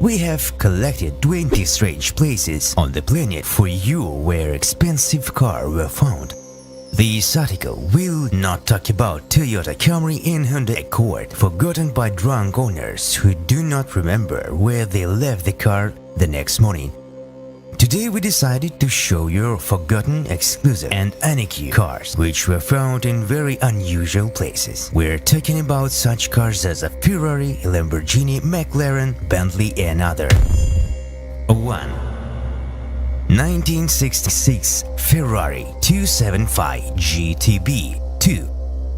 We have collected 20 strange places on the planet for you where expensive cars were found. This article will not talk about Toyota Camry and Honda Accord forgotten by drunk owners who do not remember where they left the car the next morning. Today we decided to show you forgotten, exclusive and unique cars which were found in very unusual places. We're talking about such cars as a Ferrari, Lamborghini, McLaren, Bentley and other. 1. 1966 Ferrari 275 GTB 2.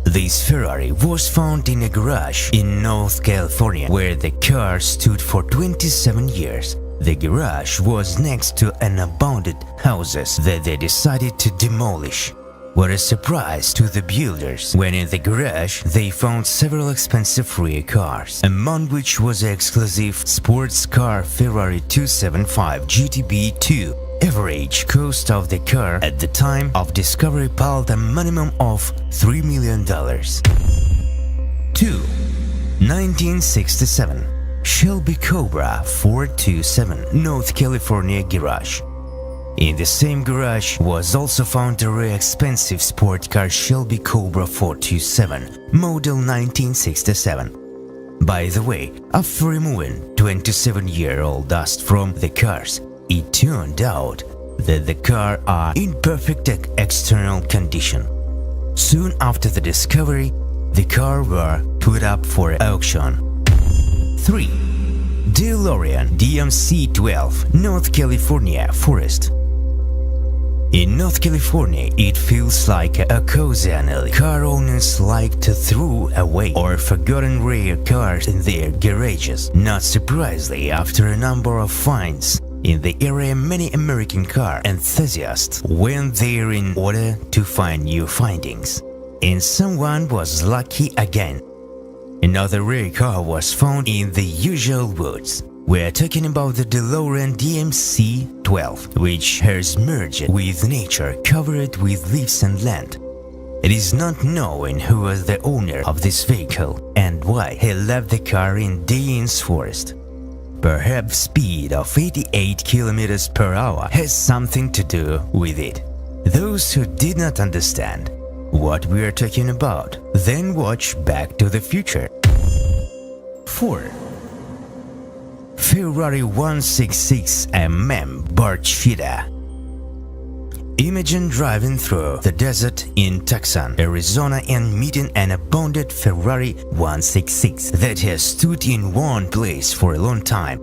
This Ferrari was found in a garage in North California where the car stood for 27 years. The garage was next to an abandoned houses that they decided to demolish. What a surprise to the builders when in the garage they found several expensive rare cars, among which was the exclusive sports car Ferrari 275 GTB 2. Average cost of the car at the time of discovery piled a minimum of $3 million. 2. 1967 Shelby Cobra 427 North California garage. In the same garage was also found a very expensive sport car Shelby Cobra 427 model 1967. By the way, after removing 27-year-old dust from the cars, it turned out that the cars are in perfect external condition. Soon after the discovery, the cars were put up for auction. 3. DeLorean DMC-12 North California Forest. In North California, it feels like a cozy alley. Car owners like to throw away or forgotten rare cars in their garages. Not surprisingly, after a number of finds in the area, many American car enthusiasts went there in order to find new findings. And someone was lucky again. Another rare car was found in the usual woods. We're talking about the DeLorean DMC-12, which has merged with nature, covered with leaves and land. It is not known who was the owner of this vehicle and why he left the car in Dean's Forest. Perhaps speed of 88 km per hour has something to do with it. Those who did not understand what we are talking about, then watch Back to the Future. 4. Ferrari 166 MM Barchita. Imagine driving through the desert in Tucson, Arizona and meeting an abandoned Ferrari 166 that has stood in one place for a long time.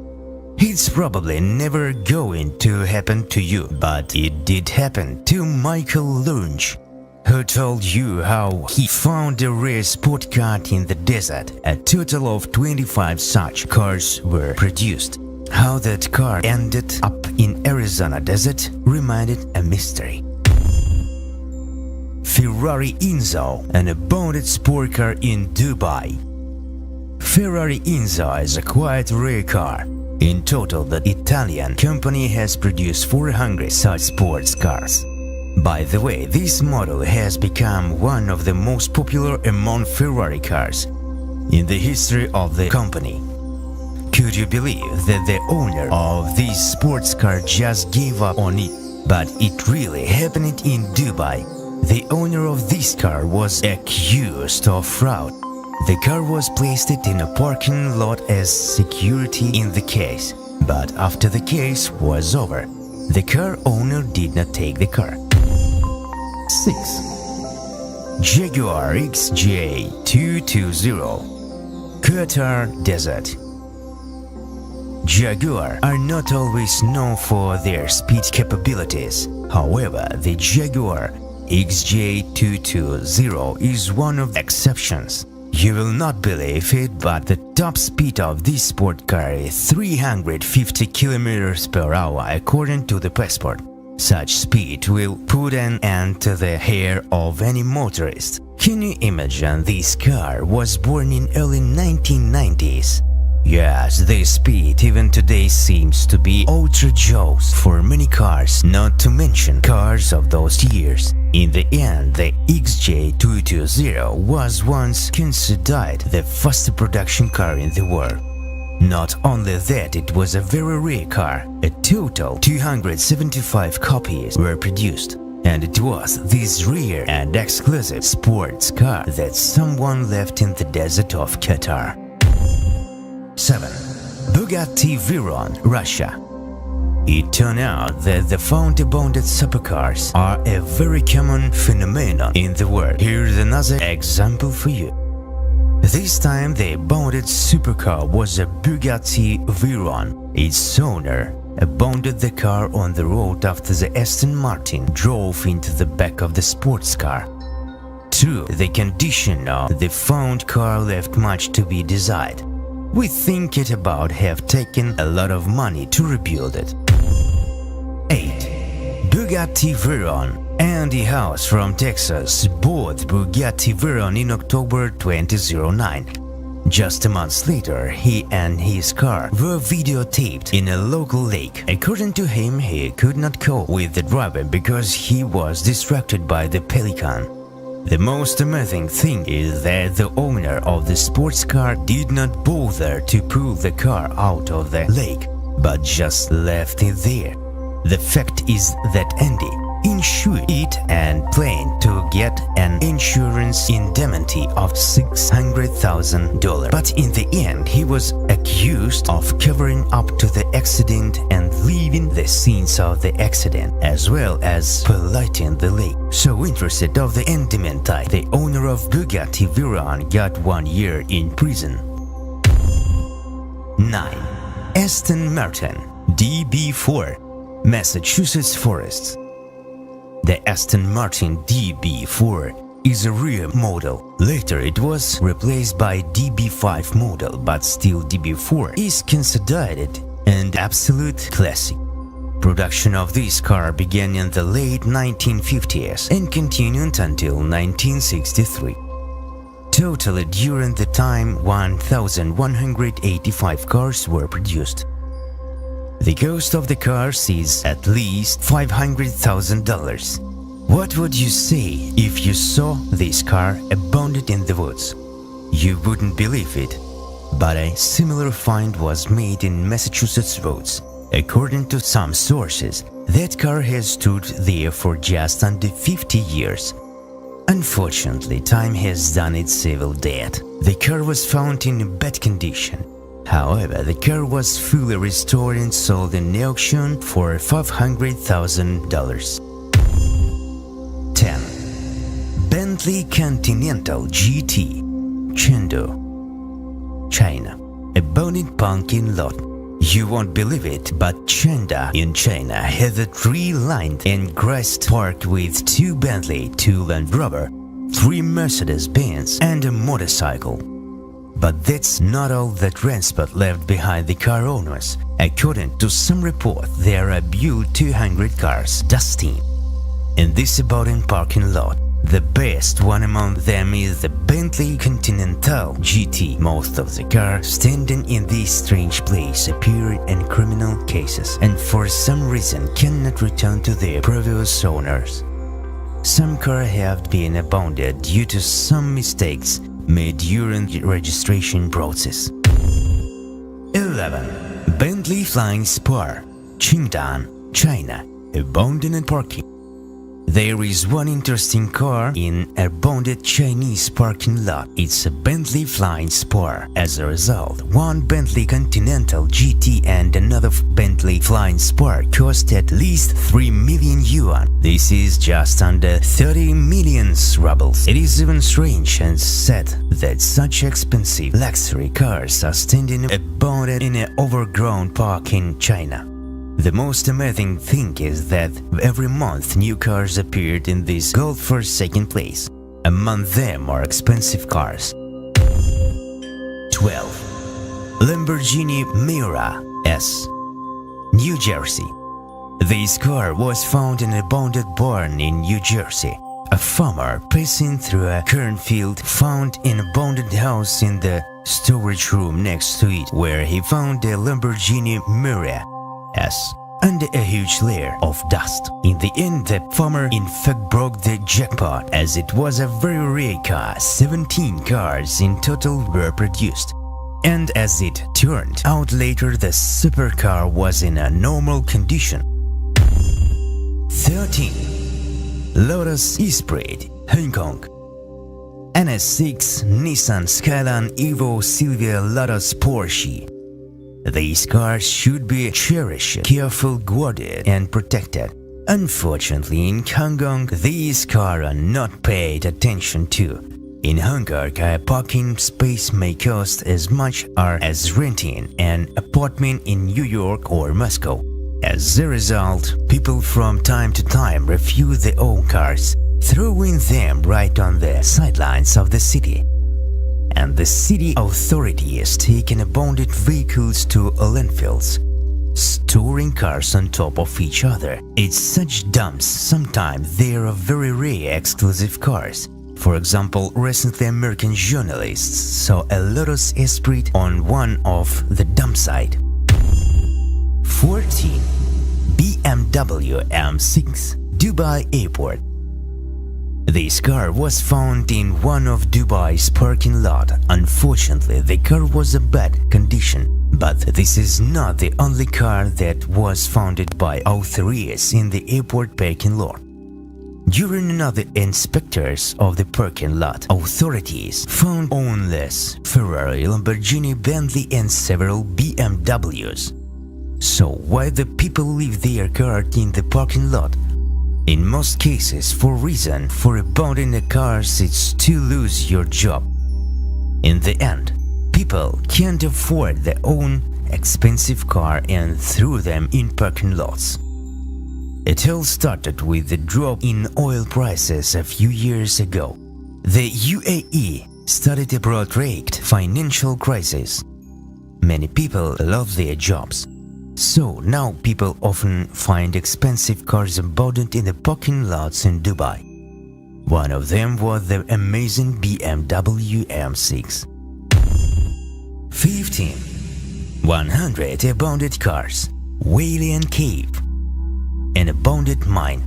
It's probably never going to happen to you, but it did happen to Michael Lunch, who told you how he found a rare sport car in the desert. A total of 25 such cars were produced. How that car ended up in Arizona desert remained a mystery. Ferrari Enzo, an abandoned sport car in Dubai. Ferrari Enzo is a quite rare car. In total, the Italian company has produced 400 such sports cars. By the way, this model has become one of the most popular among Ferrari cars in the history of the company. Could you believe that the owner of this sports car just gave up on it? But it really happened in Dubai. The owner of this car was accused of fraud. The car was placed in a parking lot as security in the case, but after the case was over, the car owner did not take the car. 6. Jaguar XJ220 Qatar Desert. Jaguar are not always known for their speed capabilities. However, the Jaguar XJ220 is one of the exceptions. You will not believe it, but the top speed of this sport car is 350 km per hour according to the passport. Such speed will put an end to the hair of any motorist. Can you imagine this car was born in early 1990s? Yes, this speed even today seems to be outrageous for many cars, not to mention cars of those years. In the end, the XJ220 was once considered the fastest production car in the world. Not only that, it was a very rare car. A total 275 copies were produced. And it was this rare and exclusive sports car that someone left in the desert of Qatar. 7. Bugatti Veyron, Russia. It turned out that the founder-bonded supercars are a very common phenomenon in the world. Here's another example for you. This time the bonded supercar was a Bugatti Veyron. Its owner abandoned the car on the road after the Aston Martin drove into the back of the sports car. True, the condition of the found car left much to be desired. We think it about have taken a lot of money to rebuild it. 8. Bugatti Veyron. Andy House from Texas bought Bugatti Veyron in October 2009. Just a month later, he and his car were videotaped in a local lake. According to him, he could not cope with the driver because he was distracted by the pelican. The most amazing thing is that the owner of the sports car did not bother to pull the car out of the lake, but just left it there. The fact is that Andy insured it and planned to get an insurance indemnity of $600,000. But in the end, he was accused of covering up to the accident and leaving the scenes of the accident, as well as polluting the lake. So interested of the indemnity, the owner of Bugatti Veyron got 1 year in prison. 9. Aston Martin DB4, Massachusetts Forests. The Aston Martin DB4 is a rare model. Later it was replaced by DB5 model, but still DB4 is considered an absolute classic. Production of this car began in the late 1950s and continued until 1963. Totally during the time 1,185 cars were produced. The cost of the cars is at least $500,000. What would you say if you saw this car abandoned in the woods? You wouldn't believe it, but a similar find was made in Massachusetts woods. According to some sources, that car has stood there for just under 50 years. Unfortunately, time has done its evil deed. The car was found in bad condition. However, the car was fully restored and sold in auction for $500,000. 10. Bentley Continental GT, Chengdu, China. Abandoned parking lot. You won't believe it, but Chengdu in China has a tree-lined and grassed park with 2 Bentley, 2 Land Rover, 3 Mercedes-Benz and a motorcycle. But that's not all the transport left behind the car owners. According to some report, there are built 200 cars dusting in this abandoned parking lot. The best one among them is the Bentley Continental GT. Most of the cars standing in this strange place appear in criminal cases and for some reason cannot return to their previous owners. Some cars have been abandoned due to some mistakes made during the registration process. 11. Bentley Flying Spur, Qingdao, China. Abandoned parking. There is one interesting car in a abandoned Chinese parking lot. It's a Bentley Flying Spur. As a result, one Bentley Continental GT and another Bentley Flying Spur cost at least 3 million yuan. This is just under 30 million rubles. It is even strange and sad that such expensive luxury cars are standing abandoned in an overgrown park in China. The most amazing thing is that every month new cars appeared in this God-forsaken place. Among them are expensive cars. 12. Lamborghini Miura S, New Jersey. This car was found in an abandoned barn in New Jersey. A farmer passing through a cornfield found an abandoned house in the storage room next to it, where he found a Lamborghini Miura S under a huge layer of dust. In the end, the farmer in fact broke the jackpot, as it was a very rare car. 17 cars in total were produced. And as it turned out later, the supercar was in a normal condition. 13. Lotus Esprit, Hong Kong. NS6, Nissan Skyline, Evo, Silvia, Lotus, Porsche. These cars should be cherished, carefully guarded and protected. Unfortunately, in Hong Kong, these cars are not paid attention to. In Hong Kong, a parking space may cost as much as renting an apartment in New York or Moscow. As a result, people from time to time refuse their own cars, throwing them right on the sidelines of the city. And the city authority has taken abandoned vehicles to landfills, storing cars on top of each other. It's such dumps. Sometimes there are very rare exclusive cars. For example, recently American journalists saw a Lotus Esprit on one of the dump site. 14. BMW M6, Dubai Airport. This car was found in one of Dubai's parking lot. Unfortunately, the car was in bad condition, but this is not the only car that was found by authorities in the airport parking lot. During another inspectors of the parking lot, authorities found ownless Ferrari, Lamborghini, Bentley and several BMWs. So why the people leave their car in the parking lot? In most cases, for reason for abandoning the cars is to lose your job. In the end, people can't afford their own expensive car and threw them in parking lots. It all started with the drop in oil prices a few years ago. The UAE started a protracted financial crisis. Many people lost their jobs. So now people often find expensive cars abandoned in the parking lots in Dubai. One of them was the amazing BMW M6. 15. 100 abandoned cars, Whalian Cave. An abandoned mine.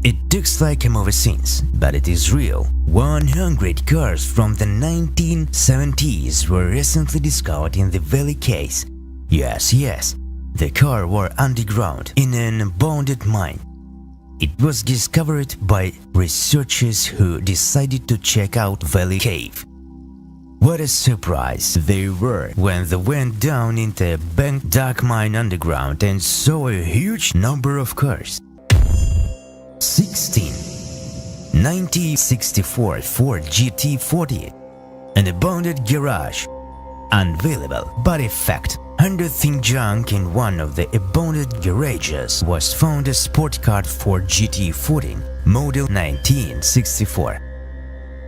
It looks like a movie scene, but it is real. 100 cars from the 1970s were recently discovered in the Valley Case. Yes, the cars were underground in an abandoned mine. It was discovered by researchers who decided to check out Valley Cave. What a surprise they were when they went down into a banked dark mine underground and saw a huge number of cars. 16. 1964 Ford GT40. An abandoned garage. Unavailable, but in fact, under thin junk in one of the abandoned garages was found a sport car Ford GT40, model 1964.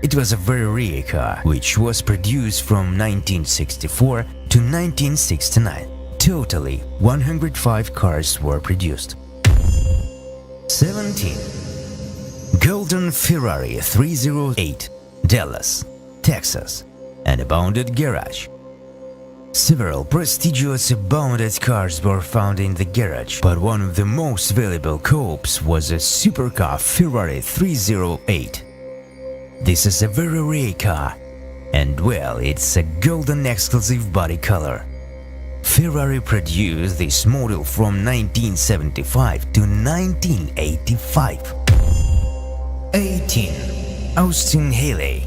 It was a very rare car, which was produced from 1964 to 1969. Totally, 105 cars were produced. 17. Golden Ferrari 308, Dallas, Texas. An abandoned garage. Several prestigious abandoned cars were found in the garage, but one of the most valuable coupes was a supercar Ferrari 308. This is a very rare car, and well, it's a golden exclusive body color. Ferrari produced this model from 1975 to 1985. 18. Austin Haley.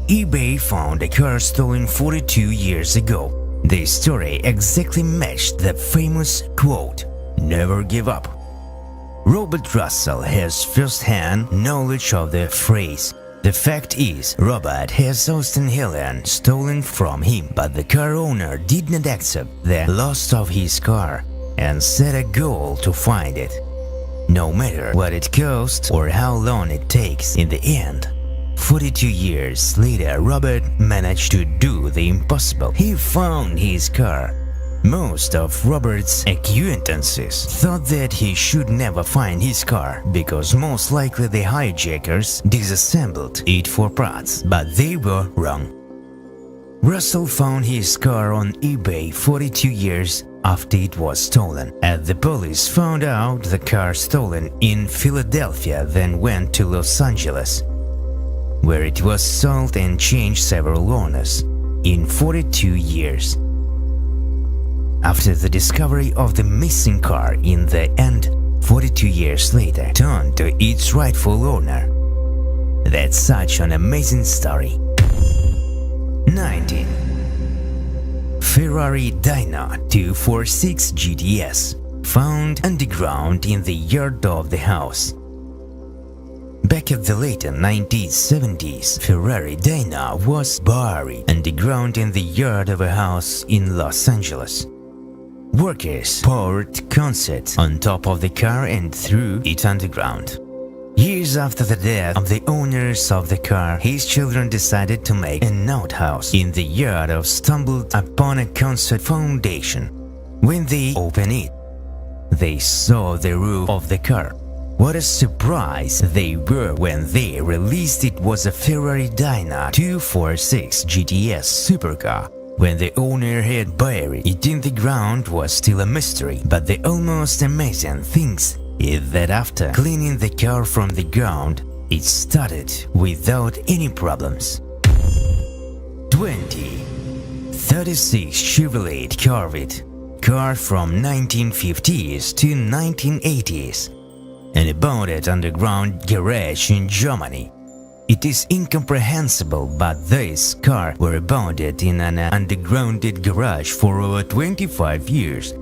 eBay found a car stolen 42 years ago. The story exactly matched the famous quote, "Never give up." Robert Russell has first-hand knowledge of the phrase. The fact is, Robert has Austin Haley stolen from him, but the car owner did not accept the loss of his car and set a goal to find it. No matter what it costs or how long it takes, in the end, 42 years later, Robert managed to do the impossible. He found his car. Most of Robert's acquaintances thought that he should never find his car because most likely the hijackers disassembled it for parts, but they were wrong. Russell found his car on eBay 42 years after it was stolen, and the police found out the car stolen in Philadelphia, then went to Los Angeles, where it was sold and changed several owners. in 42 years. After the discovery of the missing car in the end, 42 years later, turned to its rightful owner. That's such an amazing story. 19. Ferrari Dyna 246 GTS, found underground in the yard of the house. Back at the later 1970s, Ferrari Dyna was buried underground in the yard of a house in Los Angeles. Workers poured concrete on top of the car and threw it underground. Years after the death of the owners of the car, his children decided to make an outhouse in the yard and stumbled upon a concrete foundation. When they opened it, they saw the roof of the car. What a surprise they were when they realized it was a Ferrari Dyna 246 GTS supercar. When the owner had buried it in the ground was still a mystery, but the almost amazing thing is that after cleaning the car from the ground, it started without any problems. 20. 36 Chevrolet Corvette, car from 1950s to 1980s, and abandoned underground garage in Germany. It is incomprehensible, but this car were abandoned in an underground garage for over 25 years.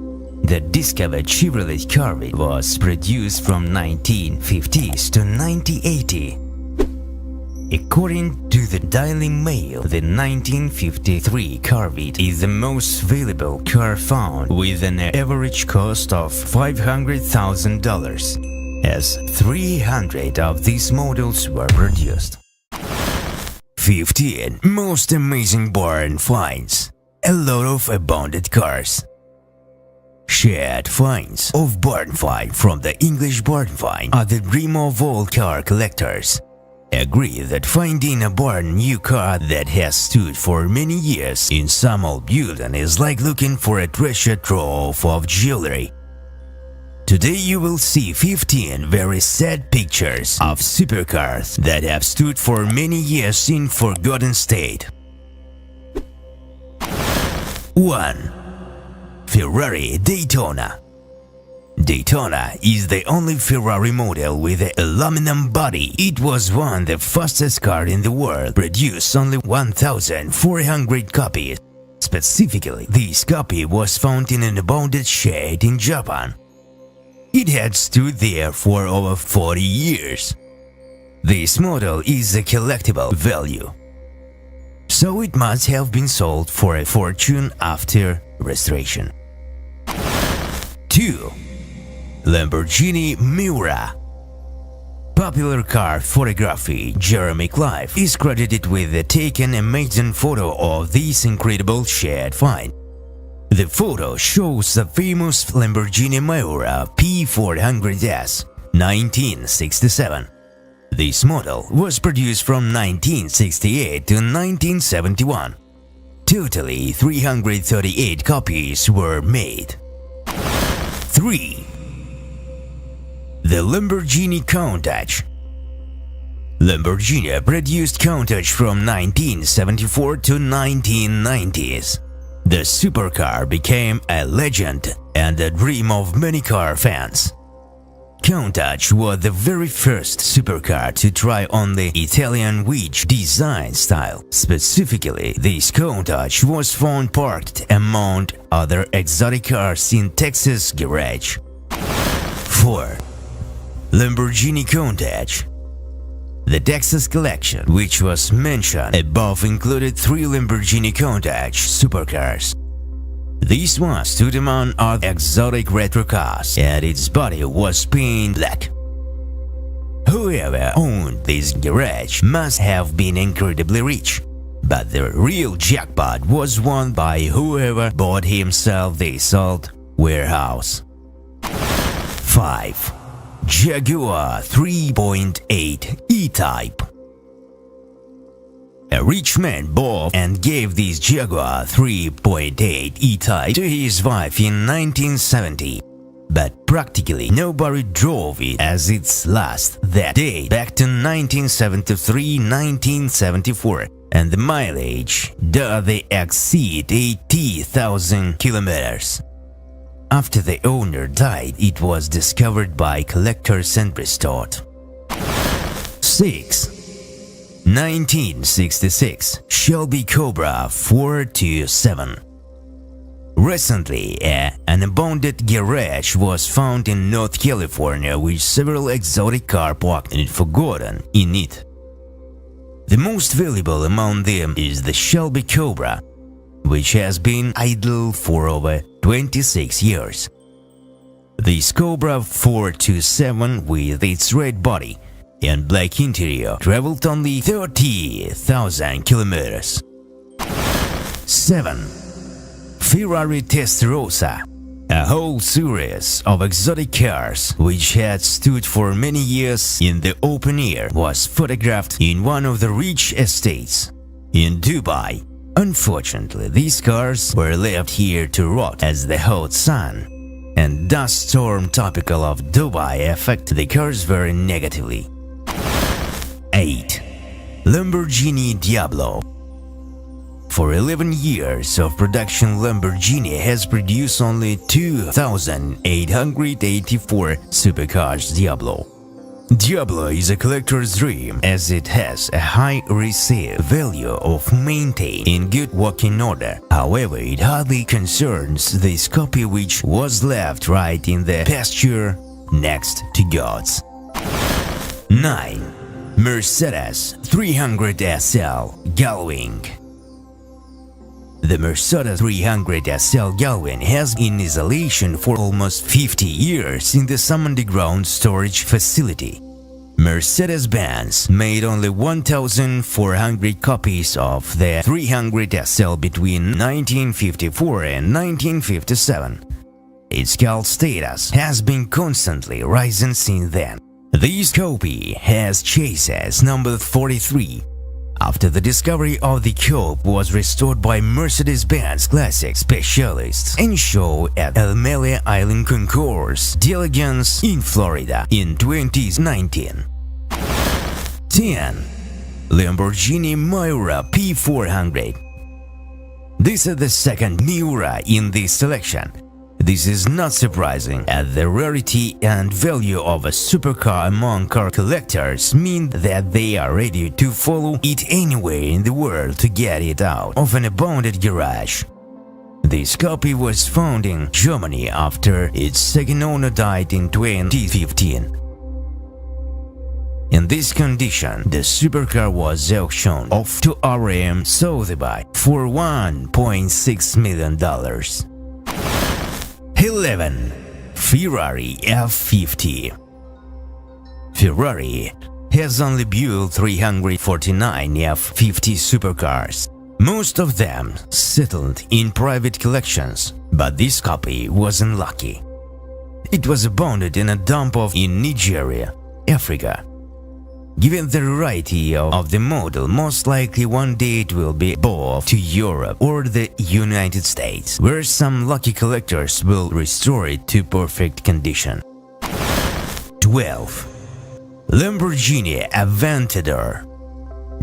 The discovered Chevrolet Corvette was produced from 1950s to 1980. According to the Daily Mail, the 1953 Corvette is the most valuable car found with an average cost of $500,000. As 300 of these models were produced. 15. Most amazing barn finds. A lot of abandoned cars. Shared finds of barn find from the English barn find are the dream of all car collectors. Agree that finding a brand new car that has stood for many years in some old building is like looking for a treasure trove of jewelry. Today you will see 15 very sad pictures of supercars that have stood for many years in forgotten state. 1. Ferrari Daytona. Daytona is the only Ferrari model with an aluminum body. It was one the fastest car in the world, produced only 1,400 copies. Specifically, this copy was found in an abandoned shed in Japan. It had stood there for over 40 years. This model is a collectible value, so it must have been sold for a fortune after restoration. 2. Lamborghini Miura. Popular car photography Jeremy Clive is credited with taking an amazing photo of this incredible shed find. The photo shows the famous Lamborghini Miura P400S 1967. This model was produced from 1968 to 1971. Totally 338 copies were made. 3. The Lamborghini Countach. Lamborghini produced Countach from 1974 to 1990s. The supercar became a legend and a dream of many car fans. Countach was the very first supercar to try on the Italian wedge design style. Specifically, this Countach was found parked among other exotic cars in Texas garage. 4. Lamborghini Countach. The Texas collection, which was mentioned above, included 3 Lamborghini Countach supercars. This one stood among other exotic retro cars, and its body was painted black. Whoever owned this garage must have been incredibly rich, but the real jackpot was won by whoever bought himself this old warehouse. 5. Jaguar 3.8 E-Type. A rich man bought and gave this Jaguar 3.8 E-Type to his wife in 1970, but practically nobody drove it as its last that day back to 1973-1974. and the mileage does they exceed 80,000 kilometers. After the owner died, it was discovered by collectors and restored. 6. 1966 Shelby Cobra 427. Recently, an abandoned garage was found in North California with several exotic cars parked and forgotten in it. The most valuable among them is the Shelby Cobra, which has been idle for over 26 years. This Cobra 427, with its red body and black interior, traveled only 30,000 kilometers. 7. Ferrari Testarossa, a whole series of exotic cars which had stood for many years in the open air, was photographed in one of the rich estates in Dubai. Unfortunately, these cars were left here to rot as the hot sun and dust storm typical of Dubai affect the cars very negatively. 8. Lamborghini Diablo. For 11 years of production, Lamborghini has produced only 2,884 supercars Diablo. Diablo is a collector's dream as it has a high resale value of maintained in good working order. However, it hardly concerns this copy which was left right in the pasture next to God's. 9. Mercedes 300 SL Gullwing. The Mercedes 300 SL Gullwing has been in isolation for almost 50 years in some underground storage facility. Mercedes-Benz made only 1,400 copies of the 300 SL between 1954 and 1957. Its cult status has been constantly rising since then. This copy has chassis number 43. After the discovery of the coupe was restored by Mercedes-Benz classic specialists and show at Elmelia Island Concours d'Elegance in Florida in 2019. 10. Lamborghini Miura P400. This is the second Miura in this selection. This is not surprising, as the rarity and value of a supercar among car collectors mean that they are ready to follow it anywhere in the world to get it out of an abandoned garage. This copy was found in Germany after its second owner died in 2015. In this condition, the supercar was auctioned off to RM Sotheby's for $1.6 million. 11. Ferrari F50. Ferrari has only built 349 F50 supercars. Most of them settled in private collections, but this copy was unlucky. It was abandoned in a dump in Nigeria, Africa. Given the rarity of the model, most likely one day it will be bought to Europe or the United States, where some lucky collectors will restore it to perfect condition. 12. Lamborghini Aventador.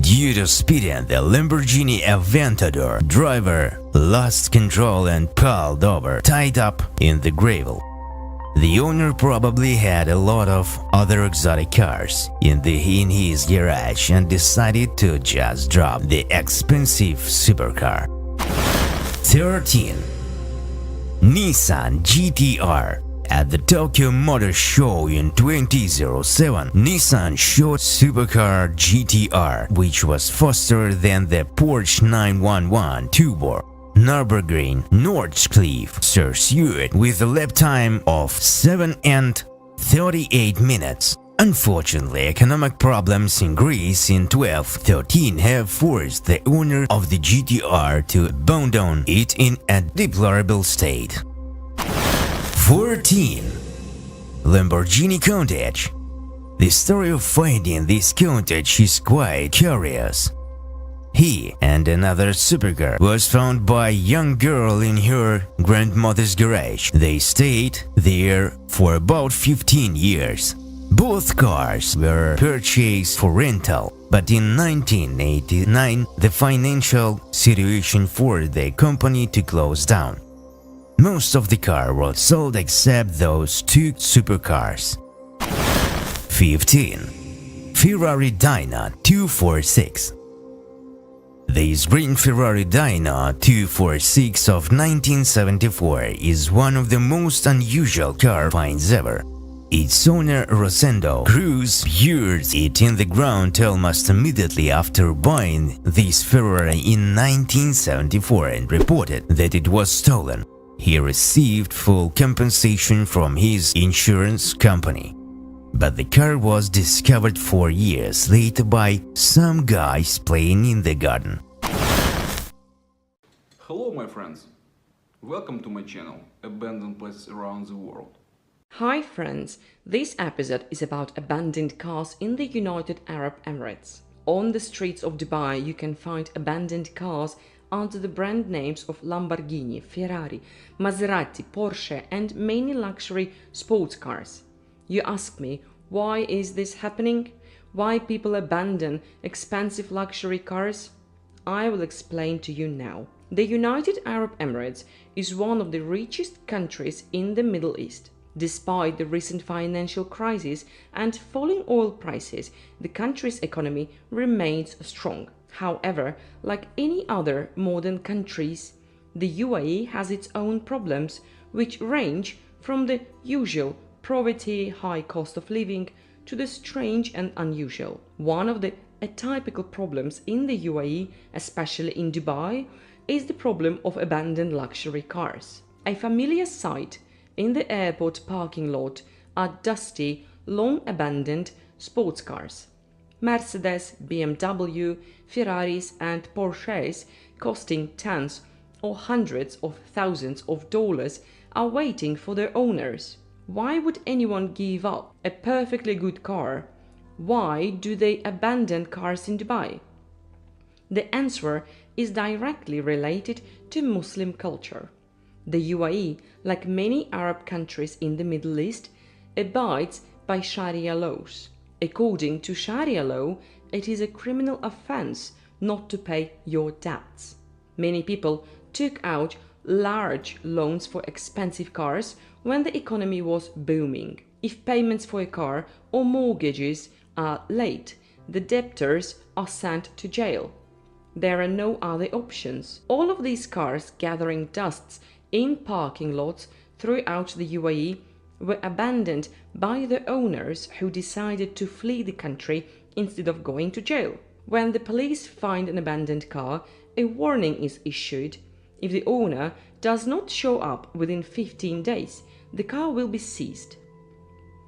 Due to speeding, the Lamborghini Aventador driver lost control and pulled over, tied up in the gravel. The owner probably had a lot of other exotic cars in his garage and decided to just drop the expensive supercar. 13. Nissan GT-R. At the Tokyo Motor Show in 2007, Nissan showed supercar GT-R, which was faster than the Porsche 911 Turbo. Nürburgring Nordschleife pursued with a lap time of 7 and 38 minutes. Unfortunately, economic problems in Greece in 1213 have forced the owner of the GT-R to abandon it in a deplorable state. 14. Lamborghini Countach. The story of finding this Countach is quite curious. He and another supercar was found by a young girl in her grandmother's garage. They stayed there for about 15 years. Both cars were purchased for rental. But in 1989, the financial situation forced the company to close down. Most of the cars were sold except those two supercars. 15. Ferrari Dyna 246. This green Ferrari Dyna 246 of 1974 is one of the most unusual car finds ever. Its owner Rosendo Cruz buried it in the ground almost immediately after buying this Ferrari in 1974 and reported that it was stolen. He received full compensation from his insurance company. But the car was discovered 4 years later by some guys playing in the garden. Hello my friends, welcome to my channel, Abandoned Places Around the World. Hi friends, this episode is about abandoned cars in the United Arab Emirates. On the streets of Dubai you can find abandoned cars under the brand names of Lamborghini, Ferrari, Maserati, Porsche and many luxury sports cars. You ask me, why is this happening? Why people abandon expensive luxury cars? I will explain to you now. The United Arab Emirates is one of the richest countries in the Middle East. Despite the recent financial crisis and falling oil prices, the country's economy remains strong. However, like any other modern countries, the UAE has its own problems, which range from the usual poverty, high cost of living, to the strange and unusual. One of the atypical problems in the UAE, especially in Dubai, is the problem of abandoned luxury cars. A familiar sight in the airport parking lot are dusty, long abandoned sports cars. Mercedes, BMW, Ferraris and Porsches costing tens or hundreds of thousands of dollars are waiting for their owners. Why would anyone give up a perfectly good car? Why do they abandon cars in Dubai? The answer is directly related to Muslim culture. The UAE, like many Arab countries in the Middle East, abides by Sharia laws. According to Sharia law, it is a criminal offense not to pay your debts. Many people took out large loans for expensive cars when the economy was booming. If payments for a car or mortgages are late, the debtors are sent to jail. There are no other options. All of these cars gathering dusts in parking lots throughout the UAE were abandoned by the owners who decided to flee the country instead of going to jail. When the police find an abandoned car, a warning is issued. If the owner does not show up within 15 days, the car will be seized.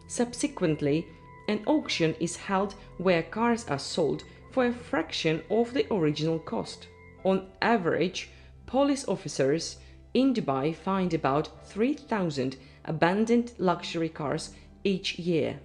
Subsequently, an auction is held where cars are sold for a fraction of the original cost. On average, police officers in Dubai find about 3,000 abandoned luxury cars each year.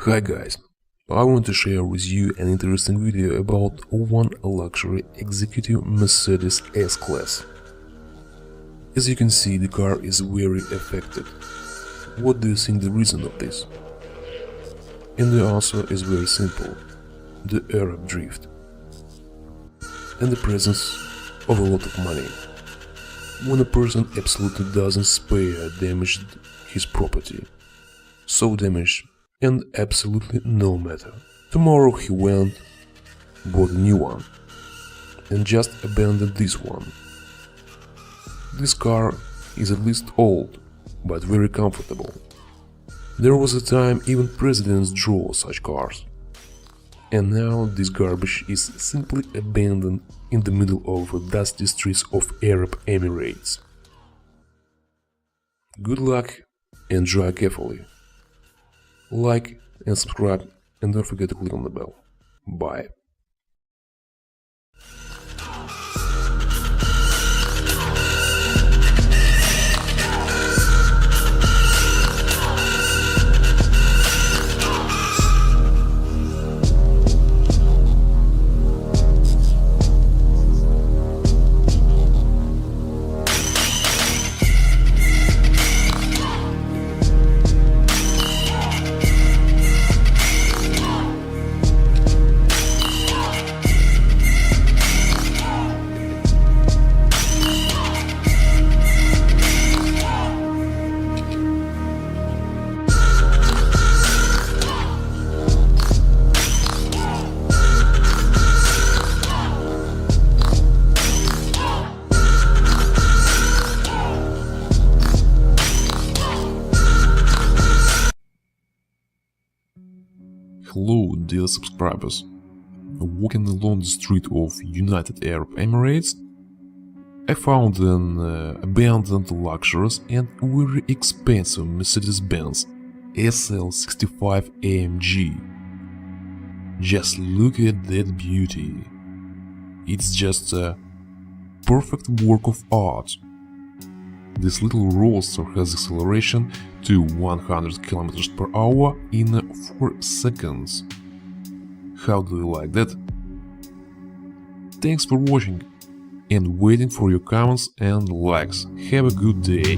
Hi guys, I want to share with you an interesting video about one luxury executive Mercedes S-Class. As you can see, the car is very affected. What do you think the reason of this? And the answer is very simple: the Arab drift and the presence of a lot of money. When a person absolutely doesn't spare damaged his property, so damaged and absolutely no matter. Tomorrow he went, bought a new one, and just abandoned this one. This car is at least old, but very comfortable. There was a time even presidents drove such cars. And now this garbage is simply abandoned in the middle of the dusty streets of Arab Emirates. Good luck and drive carefully. Like and subscribe, and don't forget to click on the bell. Bye. Hello dear subscribers. Walking along the street of United Arab Emirates, I found an abandoned luxurious and very expensive Mercedes-Benz SL65 AMG. Just look at that beauty. It's just a perfect work of art. This little roadster has acceleration to 100 km per hour in 4 seconds. How do you like that? Thanks for watching and waiting for your comments and likes. Have a good day.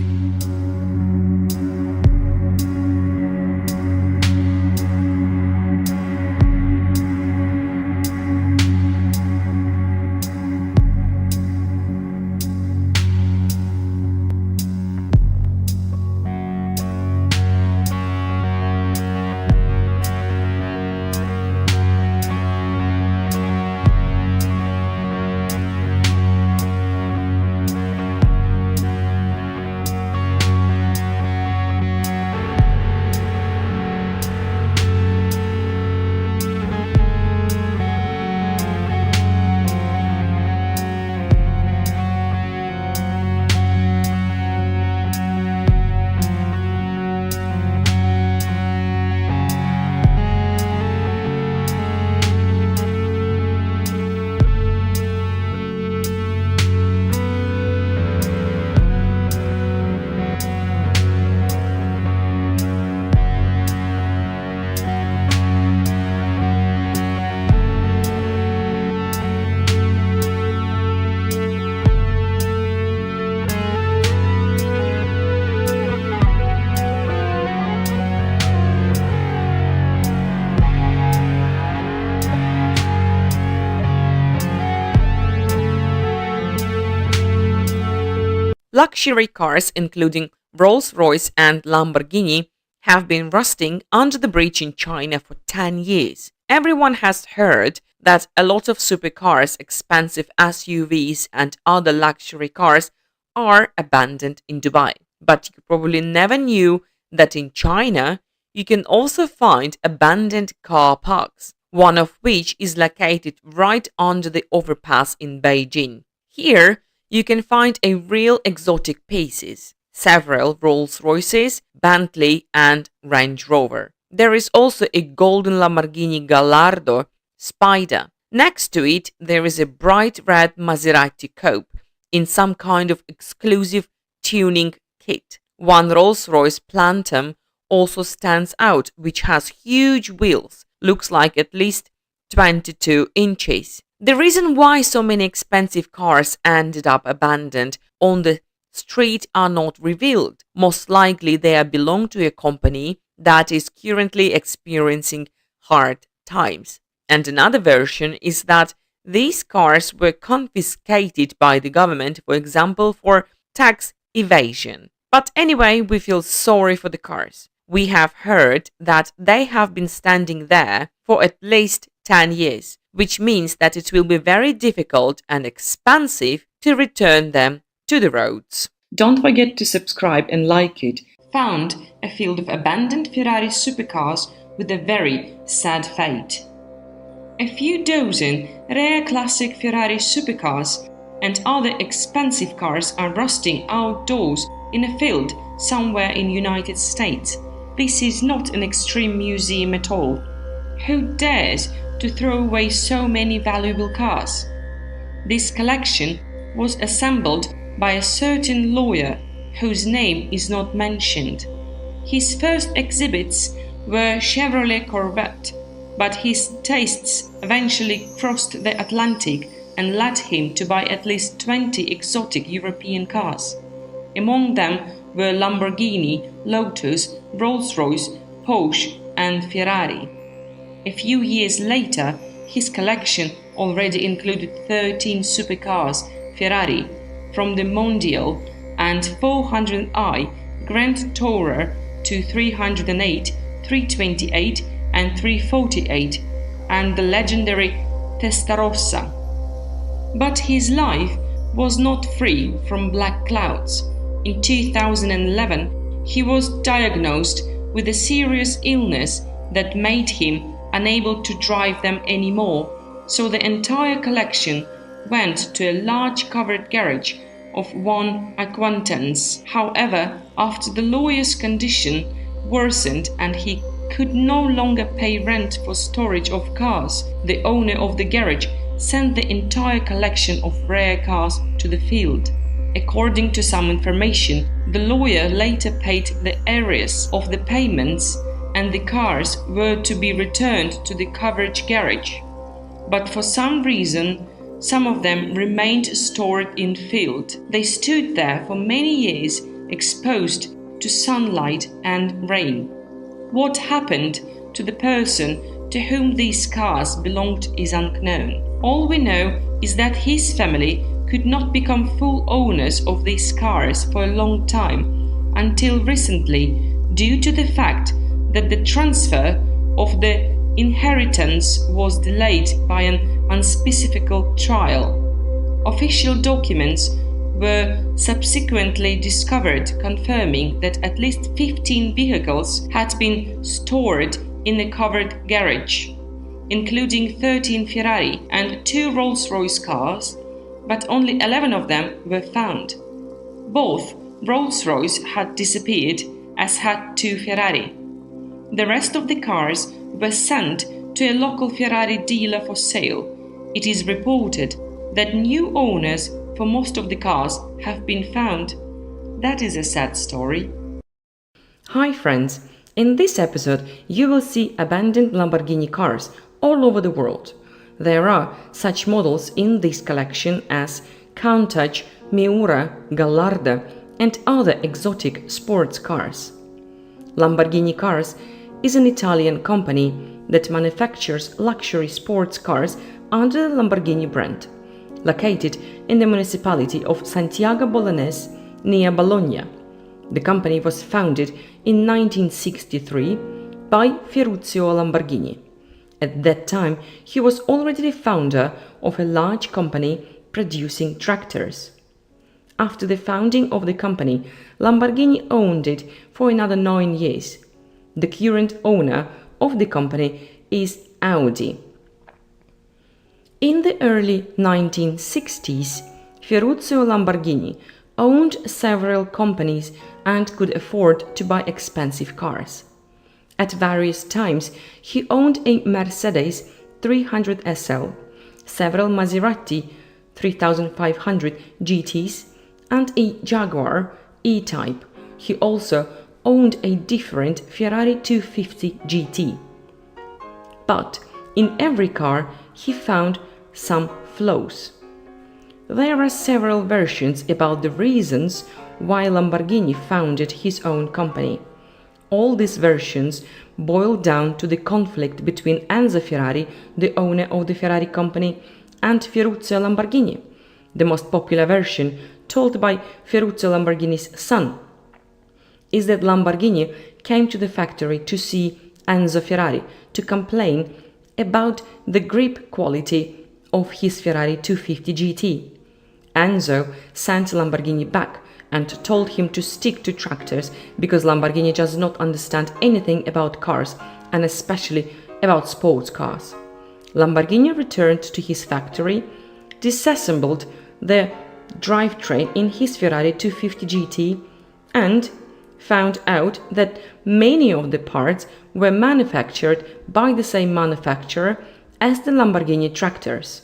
Luxury cars, including Rolls-Royce and Lamborghini, have been rusting under the bridge in China for 10 years. Everyone has heard that a lot of supercars, expensive SUVs, and other luxury cars are abandoned in Dubai. But you probably never knew that in China, you can also find abandoned car parks, one of which is located right under the overpass in Beijing. Here, you can find a real exotic pieces, several Rolls-Royces, Bentley and Range Rover. There is also a golden Lamborghini Gallardo Spider. Next to it, there is a bright red Maserati Coupe in some kind of exclusive tuning kit. One Rolls-Royce Platinum also stands out, which has huge wheels, looks like at least 22 inches. The reason why so many expensive cars ended up abandoned on the street are not revealed. Most likely they belong to a company that is currently experiencing hard times. And another version is that these cars were confiscated by the government, for example, for tax evasion. But anyway, we feel sorry for the cars. We have heard that they have been standing there for at least 10 years, which means that it will be very difficult and expensive to return them to the roads. Don't forget to subscribe and like it. Found a field of abandoned Ferrari supercars with a very sad fate. A few dozen rare classic Ferrari supercars and other expensive cars are rusting outdoors in a field somewhere in United States. This is not an extreme museum at all. Who dares to throw away so many valuable cars? This collection was assembled by a certain lawyer whose name is not mentioned. His first exhibits were Chevrolet Corvette, but his tastes eventually crossed the Atlantic and led him to buy at least 20 exotic European cars. Among them were Lamborghini, Lotus, Rolls-Royce, Porsche and Ferrari. A few years later, his collection already included 13 supercars Ferrari from the Mondial and 400i Grand Tourer to 308, 328 and 348 and the legendary Testarossa. But his life was not free from black clouds. In 2011, he was diagnosed with a serious illness that made him unable to drive them anymore, so the entire collection went to a large covered garage of one acquaintance. However, after the lawyer's condition worsened and he could no longer pay rent for storage of cars, the owner of the garage sent the entire collection of rare cars to the field. According to some information, the lawyer later paid the arrears of the payments and the cars were to be returned to the covered garage. But for some reason, some of them remained stored in field. They stood there for many years, exposed to sunlight and rain. What happened to the person to whom these cars belonged is unknown. All we know is that his family could not become full owners of these cars for a long time, until recently, due to the fact that the transfer of the inheritance was delayed by an unspecified trial. Official documents were subsequently discovered confirming that at least 15 vehicles had been stored in the covered garage, including 13 Ferrari and 2 Rolls-Royce cars, but only 11 of them were found. Both Rolls-Royce had disappeared, as had 2 Ferrari. The rest of the cars were sent to a local Ferrari dealer for sale. It is reported that new owners for most of the cars have been found. That is a sad story. Hi friends, in this episode you will see abandoned Lamborghini cars all over the world. There are such models in this collection as Countach, Miura, Gallarda and other exotic sports cars. Lamborghini Cars is an Italian company that manufactures luxury sports cars under the Lamborghini brand, located in the municipality of Santiago Bolognese near Bologna. The company was founded in 1963 by Ferruccio Lamborghini. At that time, he was already the founder of a large company producing tractors. After the founding of the company, Lamborghini owned it for another 9 years. The current owner of the company is Audi. In the early 1960s, Ferruccio Lamborghini owned several companies and could afford to buy expensive cars. At various times, he owned a Mercedes 300 SL, several Maserati 3500 GTs, and a Jaguar E-Type. He also owned a different Ferrari 250 GT. But in every car he found some flaws. There are several versions about the reasons why Lamborghini founded his own company. All these versions boil down to the conflict between Enzo Ferrari, the owner of the Ferrari company, and Ferruccio Lamborghini. The most popular version, told by Ferruccio Lamborghini's son, is that Lamborghini came to the factory to see Enzo Ferrari to complain about the grip quality of his Ferrari 250 GT. Enzo sent Lamborghini back and told him to stick to tractors because Lamborghini does not understand anything about cars, and especially about sports cars. Lamborghini returned to his factory, disassembled the drivetrain in his Ferrari 250 GT, and found out that many of the parts were manufactured by the same manufacturer as the Lamborghini tractors.